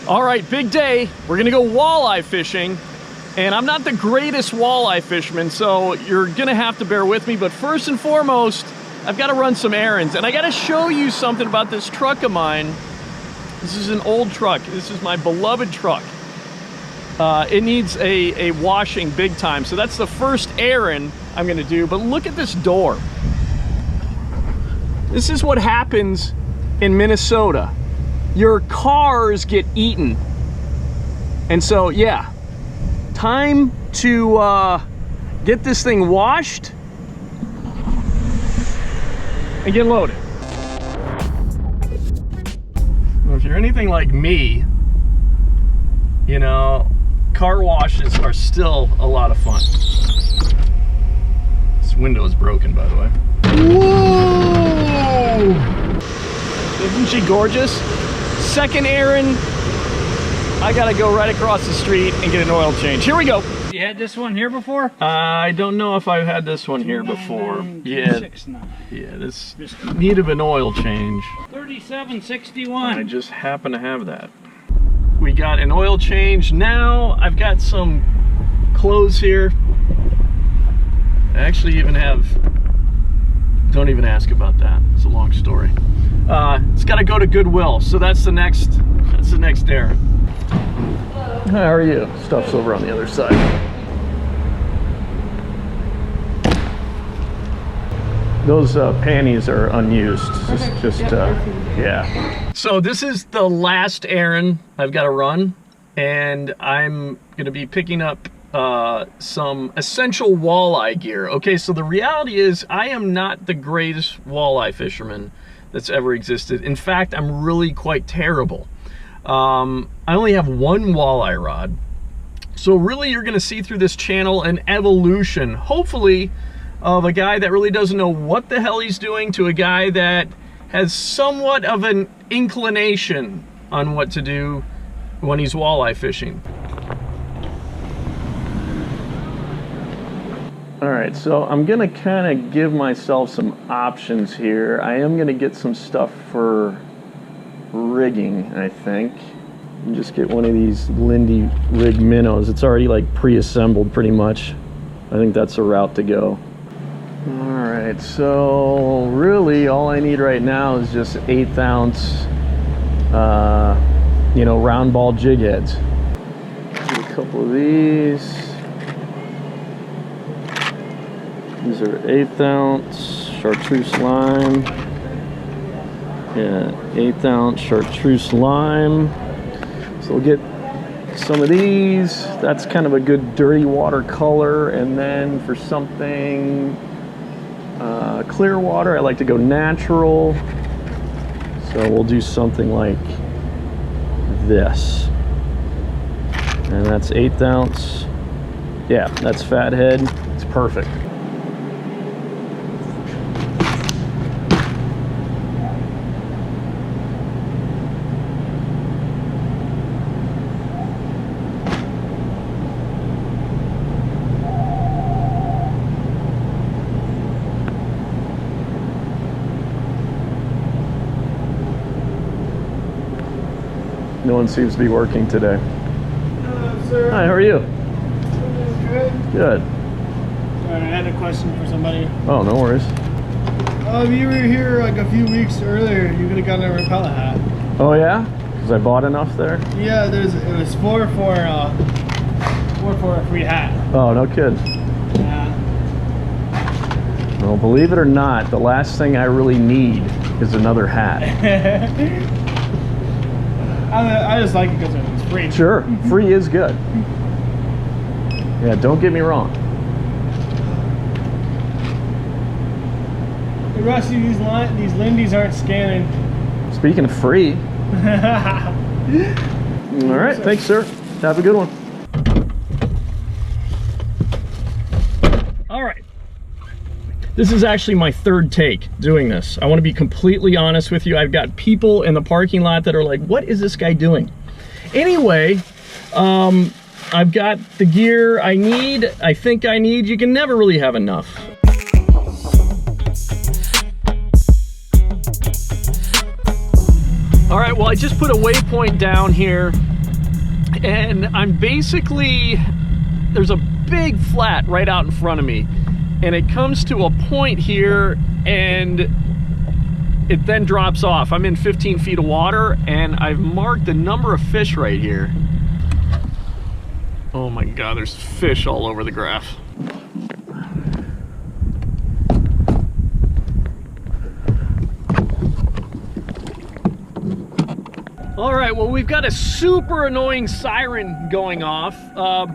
All right, big day. We're gonna go walleye fishing. And I'm not the greatest walleye fisherman, so you're gonna have to bear with me. But first and foremost, I've gotta run some errands. And I gotta show you something about this truck of mine. This is an old truck. This is my beloved truck. It needs a washing big time. So that's the first errand I'm gonna do. But look at this door. This is what happens in Minnesota. Your cars get eaten. And so, yeah, time to get this thing washed and get loaded. Well, if you're anything like me, you know, car washes are still a lot of fun. This window is broken, by the way. Whoa! Isn't she gorgeous? Second errand, I gotta go right across the street and get an oil change. Here we go. You had this one here before? I don't know if I've had this one here before. Yeah, this need of an oil change. 3761. I just happen to have that. We got an oil change now. I've got some clothes here. I actually even have, don't even ask about that. It's a long story. It's got to go to Goodwill, so that's the next errand. How are you? Stuff's over on the other side. Those panties are unused. Yeah. So this is the last errand I've got to run, and I'm gonna be picking up some essential walleye gear. Okay, so the reality is I am not the greatest walleye fisherman that's ever existed. In fact, I'm really quite terrible. I only have one walleye rod. So really you're gonna see through this channel an evolution, hopefully, of a guy that really doesn't know what the hell he's doing to a guy that has somewhat of an inclination on what to do when he's walleye fishing. All right, so I'm gonna kind of give myself some options here. I am gonna get some stuff for rigging, I think. And just get one of these Lindy rig minnows. It's already like pre-assembled pretty much. I think that's the route to go. All right, so really all I need right now is just 1/8 ounce, you know, round ball jig heads. Get a couple of these. These are 1/8 ounce chartreuse lime. Yeah, 1/8 ounce chartreuse lime. So we'll get some of these. That's kind of a good dirty water color. And then for something clear water, I like to go natural. So we'll do something like this. And that's 1/8 ounce. Yeah, that's fathead. It's perfect. No one seems to be working today. Hello, sir. Hi, how are you? Good. Good. Alright, I had a question for somebody. Oh, no worries. You were here like a few weeks earlier. You could have gotten a repellent hat. Oh yeah? Because I bought enough there? Yeah, it was four for a free hat. Oh, no kidding. Yeah. Well, believe it or not, the last thing I really need is another hat. I just like it because it's free. Sure, free is good. Yeah, don't get me wrong. Hey, Rusty, these Lindy's aren't scanning. Speaking of free. All right, thanks, sir. Have a good one. All right. This is actually my third take doing this. I want to be completely honest with you. I've got people in the parking lot that are like, what is this guy doing? Anyway, I've got the gear I think I need. You can never really have enough. All right, well, I just put a waypoint down here And I'm basically, there's a big flat right out in front of me, and it comes to a point here and it then drops off. I'm in 15 feet of water, and I've marked a number of fish right here. Oh my God, there's fish all over the graph. All right, well, we've got a super annoying siren going off,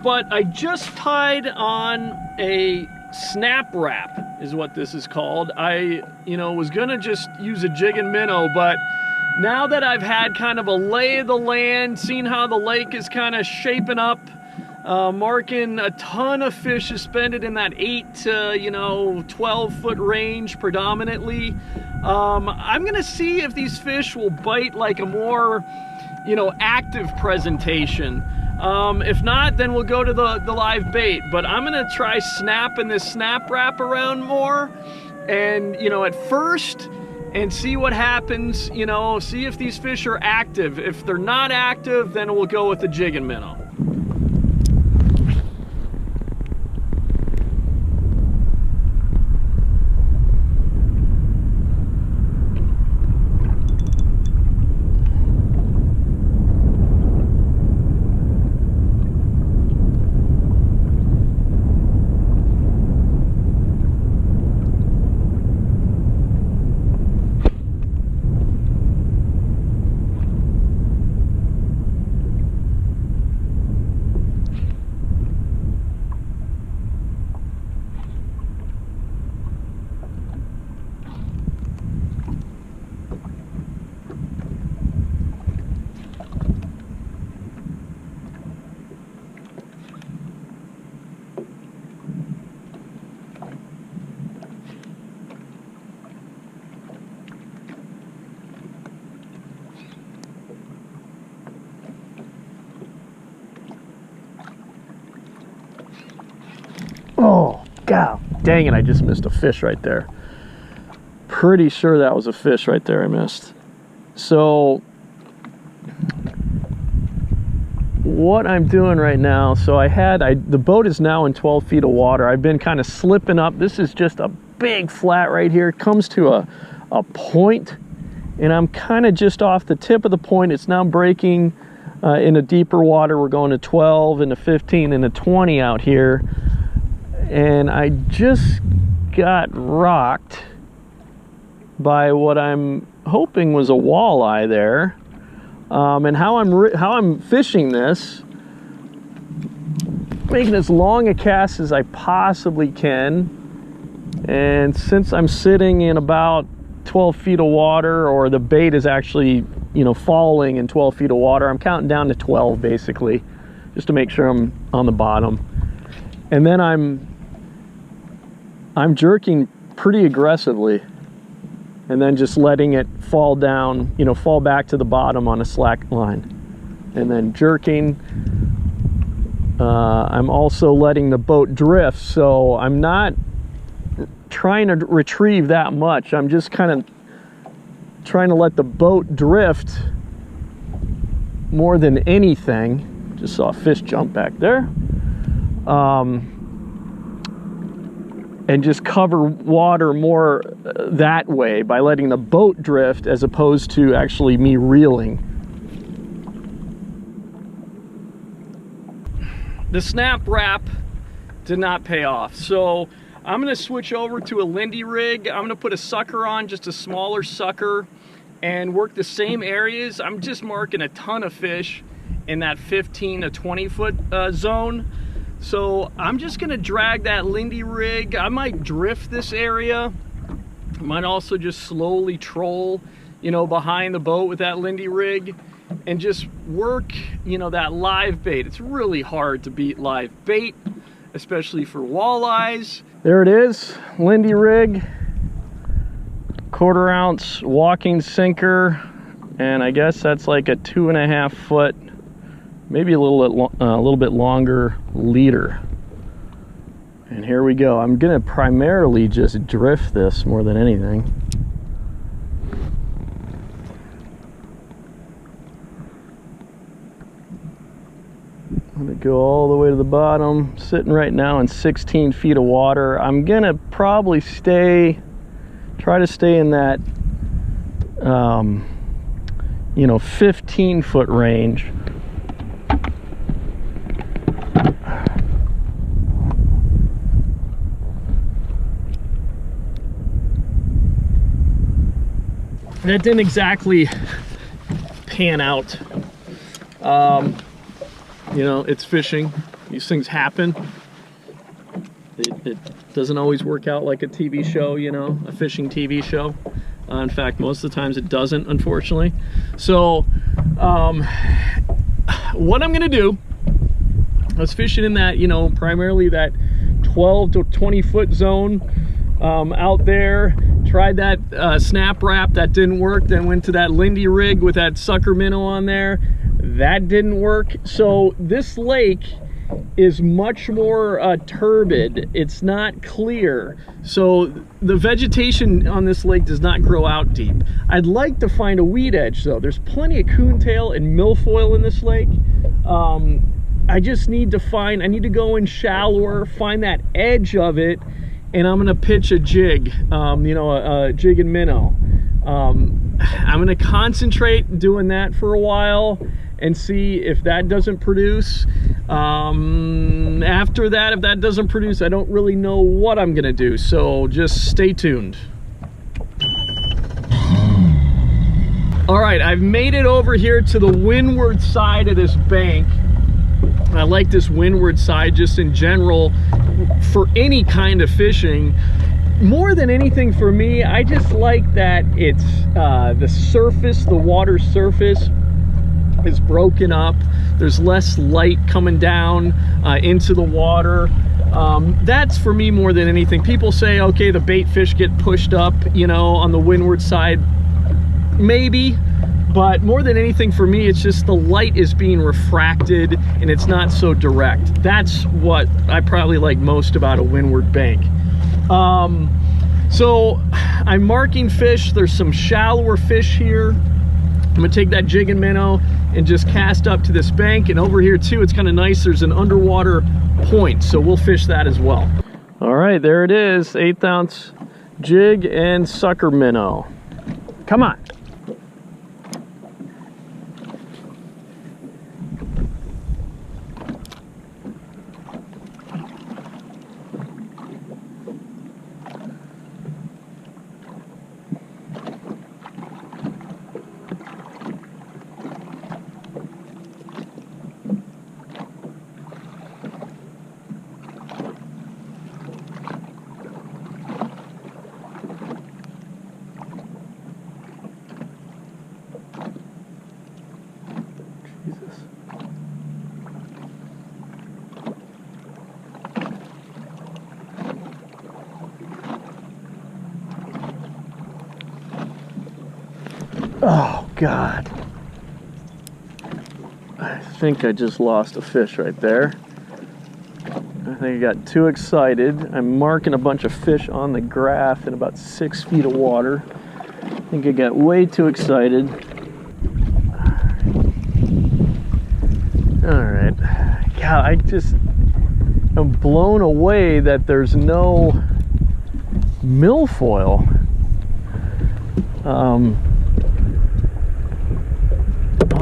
but I just tied on a snap wrap, is what this is called. I, was gonna just use a jig and minnow, but now that I've had kind of a lay of the land, seen how the lake is kind of shaping up, marking a ton of fish suspended in that 8 to 12 foot range predominantly. I'm gonna see if these fish will bite like a more active presentation. If not, then we'll go to the live bait, but I'm gonna try snapping this snap wrap around more and at first, and see what happens. See if these fish are active. If they're not active, then we'll go with the jig and minnow. Oh, God dang it, I just missed a fish right there. Pretty sure that was a fish right there I missed. So, what I'm doing right now, so the boat is now in 12 feet of water. I've been kind of slipping up. This is just a big flat right here. It comes to a point, and I'm kind of just off the tip of the point. It's now breaking into deeper water. We're going to 12 into 15 into 20 out here. And I just got rocked by what I'm hoping was a walleye there. And how I'm fishing this, making as long a cast as I possibly can. And since I'm sitting in about 12 feet of water, or the bait is actually, falling in 12 feet of water, I'm counting down to 12 basically, just to make sure I'm on the bottom. And then I'm jerking pretty aggressively, and then just letting it fall down, fall back to the bottom on a slack line, and then jerking. I'm also letting the boat drift, so I'm not trying to retrieve that much. I'm just kind of trying to let the boat drift more than anything. Just saw a fish jump back there. And just cover water more that way by letting the boat drift as opposed to actually me reeling. The snap wrap did not pay off, so I'm gonna switch over to a Lindy rig. I'm gonna put a sucker on, just a smaller sucker, and work the same areas. I'm just marking a ton of fish in that 15 to 20 foot zone. So I'm just gonna drag that Lindy rig. I might drift this area. I might also just slowly troll, behind the boat with that Lindy rig, and just work, that live bait. It's really hard to beat live bait, especially for walleyes. There it is, Lindy rig, 1/4 ounce walking sinker, and I guess that's like a 2.5 foot, maybe a little bit longer leader. And here we go. I'm gonna primarily just drift this more than anything. Let it go all the way to the bottom. Sitting right now in 16 feet of water. I'm gonna probably try to stay in that, you know, 15-foot range. That didn't exactly pan out. You know, it's fishing. These things happen. It doesn't always work out like a TV show, you know, a fishing TV show. In fact, most of the times it doesn't, unfortunately. So, what I'm gonna do, I was fishing in that, you know, primarily that 12 to 20 foot zone out there. Tried that snap wrap, that didn't work. Then went to that Lindy rig with that sucker minnow on there. That didn't work. So this lake is much more turbid. It's not clear. So the vegetation on this lake does not grow out deep. I'd like to find a weed edge though. There's plenty of coontail and milfoil in this lake. I just need to find, I need to go in shallower, find that edge of it, and I'm gonna pitch a jig, you know, a jig and minnow. I'm gonna concentrate doing that for a while and see if that doesn't produce. After that, if that doesn't produce, I don't really know what I'm gonna do, so just stay tuned. All right, I've made it over here to the windward side of this bank. I like this windward side just in general for any kind of fishing. More than anything for me, I just like that it's the surface, the water surface is broken up. There's less light coming down into the water. That's for me more than anything. People say, okay, the bait fish get pushed up, you know, on the windward side. Maybe. But more than anything for me, it's just the light is being refracted and it's not so direct. That's what I probably like most about a windward bank. So I'm marking fish. There's some shallower fish here. I'm gonna take that jig and minnow and just cast up to this bank. And over here too, it's kind of nice. There's an underwater point, so we'll fish that as well. All right, there it is, 1/8 ounce jig and sucker minnow. Come on. Oh God, I think I just lost a fish right there. I think I got too excited. I'm marking a bunch of fish on the graph in about 6 feet of water. I think I got way too excited. All right, God, I'm blown away that there's no milfoil.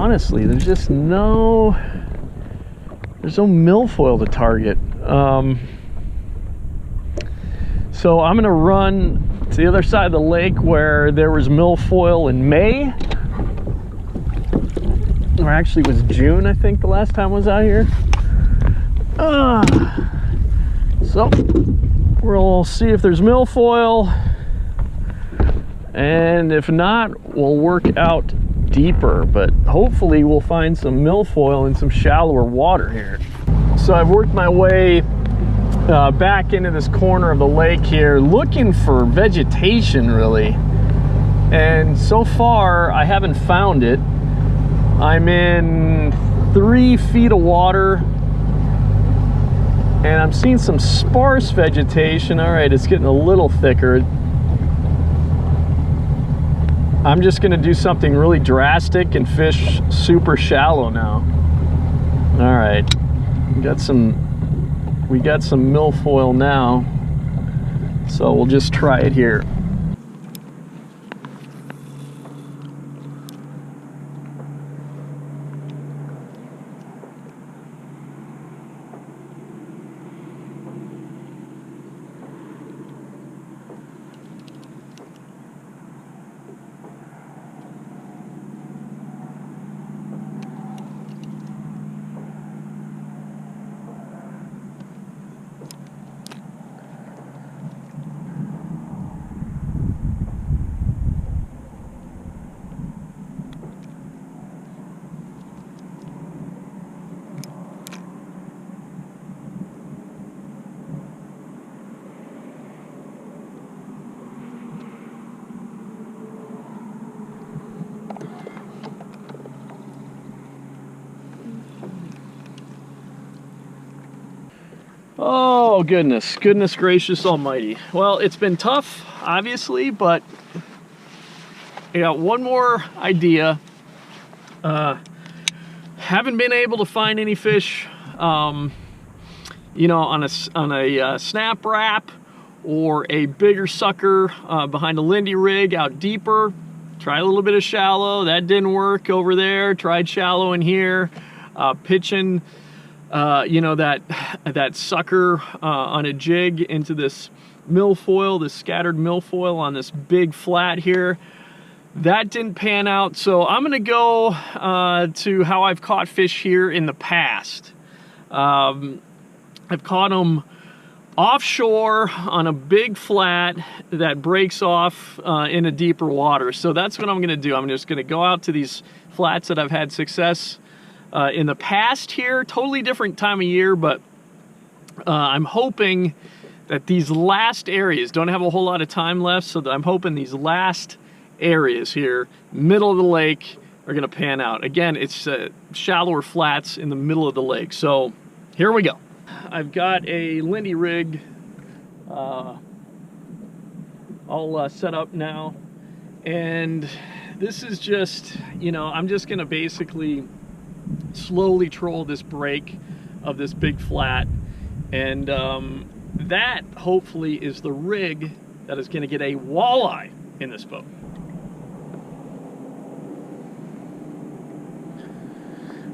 Honestly, there's no milfoil to target. So I'm gonna run to the other side of the lake where there was milfoil in May, or actually it was June, I think, the last time I was out here. So we'll see if there's milfoil, and if not, we'll work out deeper, but hopefully we'll find some milfoil in some shallower water here. So I've worked my way back into this corner of the lake here, looking for vegetation really, and so far I haven't found it. I'm in 3 feet of water and I'm seeing some sparse vegetation. All right, it's getting a little thicker. I'm just gonna do something really drastic and fish super shallow now. All right, We got some milfoil now, so we'll just try it here. Oh goodness gracious almighty. Well, it's been tough, obviously, but I got one more idea. Haven't been able to find any fish, you know, on a snap wrap or a bigger sucker behind a Lindy rig out deeper. Tried a little bit of shallow, that didn't work over there. Tried shallow in here, pitching you know, that sucker on a jig into this milfoil, this scattered milfoil on this big flat here. That didn't pan out, so I'm gonna go to how I've caught fish here in the past. I've caught them offshore on a big flat that breaks off in a deeper water. So that's what I'm gonna do. I'm just gonna go out to these flats that I've had success in the past here. Totally different time of year, but I'm hoping that these last areas don't have a whole lot of time left, so that I'm hoping these last areas here, middle of the lake, are gonna pan out. Again, it's shallower flats in the middle of the lake. So here we go. I've got a Lindy rig all set up now, and this is just, you know, I'm just gonna basically slowly troll this break of this big flat, and that hopefully is the rig that is going to get a walleye in this boat.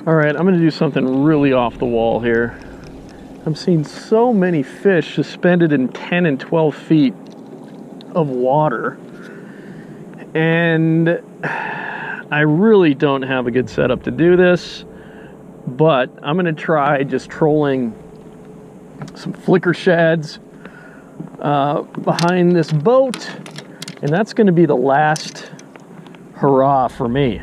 All right, I'm going to do something really off the wall here. I'm seeing so many fish suspended in 10 and 12 feet of water, and I really don't have a good setup to do this, but I'm gonna try just trolling some flicker shads behind this boat, and that's gonna be the last hurrah for me.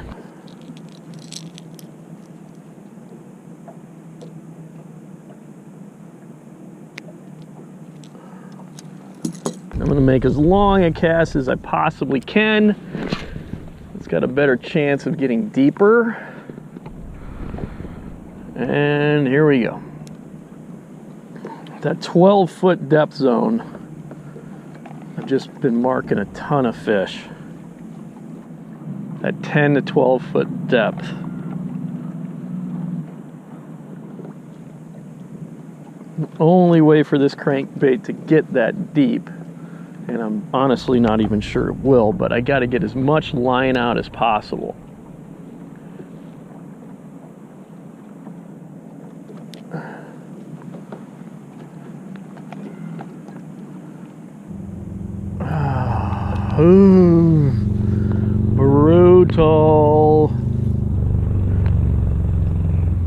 I'm gonna make as long a cast as I possibly can. It's got a better chance of getting deeper. And here we go. That 12-foot depth zone, I've just been marking a ton of fish. That 10 to 12-foot depth. The only way for this crankbait to get that deep, and I'm honestly not even sure it will, but I got to get as much line out as possible. Ooh, brutal.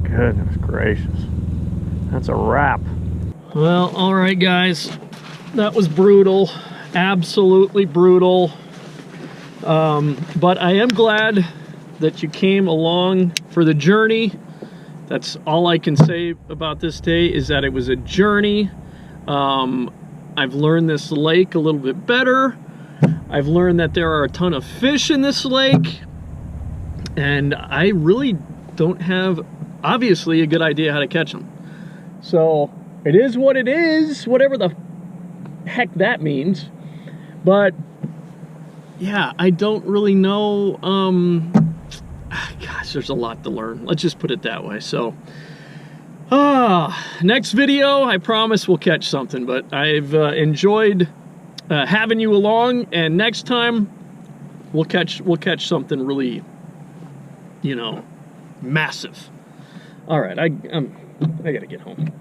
Goodness gracious. That's a wrap. Well, all right, guys. That was brutal. Absolutely brutal. But I am glad that you came along for the journey. That's all I can say about this day, is that it was a journey. I've learned this lake a little bit better. I've learned that there are a ton of fish in this lake, and I really don't have, obviously, a good idea how to catch them. So it is what it is, whatever the heck that means. But yeah, I don't really know. Gosh, there's a lot to learn. Let's just put it that way. So Next video, I promise we'll catch something, but I've enjoyed having you along, and next time we'll catch something really, you know, massive. All right, I gotta get home.